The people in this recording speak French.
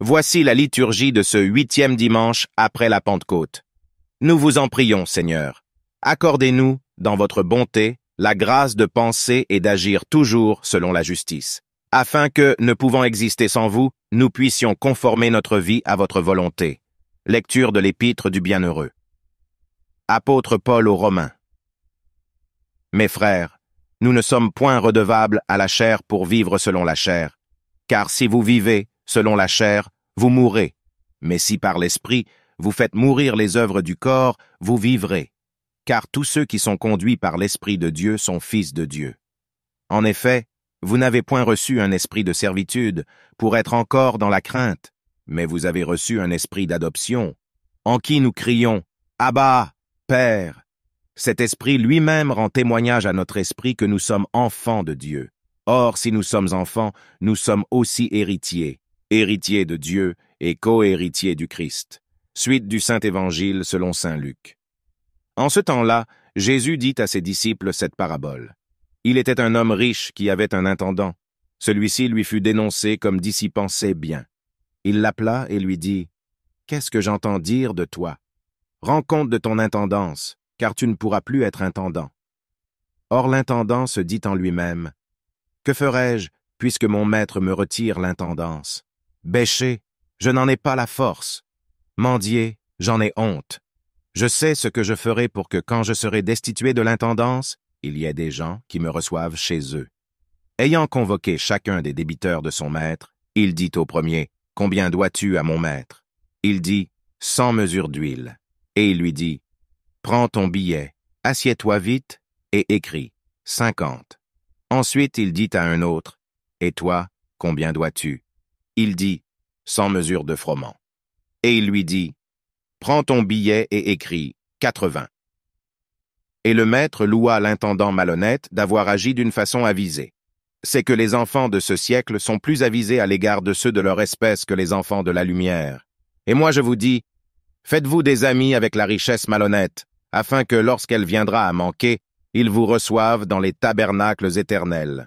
Voici la liturgie de ce 8e dimanche après la Pentecôte. Nous vous en prions, Seigneur. Accordez-nous, dans votre bonté, la grâce de penser et d'agir toujours selon la justice, afin que, ne pouvant exister sans vous, nous puissions conformer notre vie à votre volonté. Lecture de l'Épître du Bienheureux. Apôtre Paul aux Romains. Mes frères, nous ne sommes point redevables à la chair pour vivre selon la chair, car si vous vivez selon la chair, vous mourrez. Mais si par l'Esprit, vous faites mourir les œuvres du corps, vous vivrez. Car tous ceux qui sont conduits par l'Esprit de Dieu sont fils de Dieu. En effet, vous n'avez point reçu un esprit de servitude pour être encore dans la crainte, mais vous avez reçu un esprit d'adoption, en qui nous crions « Abba, Père ». Cet esprit lui-même rend témoignage à notre esprit que nous sommes enfants de Dieu. Or, si nous sommes enfants, nous sommes aussi héritiers, héritiers de Dieu et co-héritiers du Christ. Suite du Saint-Évangile selon saint Luc. En ce temps-là, Jésus dit à ses disciples cette parabole. Il était un homme riche qui avait un intendant. Celui-ci lui fut dénoncé comme dissipant ses biens. Il l'appela et lui dit « Qu'est-ce que j'entends dire de toi? Rends compte de ton intendance, car tu ne pourras plus être intendant. » Or l'intendant se dit en lui-même « Que ferai-je, puisque mon maître me retire l'intendance? Bêcher, je n'en ai pas la force. Mendier, j'en ai honte. Je sais ce que je ferai pour que quand je serai destitué de l'intendance, il y ait des gens qui me reçoivent chez eux. » Ayant convoqué chacun des débiteurs de son maître, il dit au premier « Combien dois-tu à mon maître? » Il dit « 100 mesures d'huile. » Et il lui dit « Prends ton billet, assieds-toi vite et écris 50. » Ensuite il dit à un autre « Et toi, combien dois-tu? » Il dit « 100 mesures de froment. » Et il lui dit « Prends ton billet et écris 80. » Et le maître loua l'intendant malhonnête d'avoir agi d'une façon avisée. C'est que les enfants de ce siècle sont plus avisés à l'égard de ceux de leur espèce que les enfants de la lumière. Et moi je vous dis, faites-vous des amis avec la richesse malhonnête, afin que lorsqu'elle viendra à manquer, ils vous reçoivent dans les tabernacles éternels.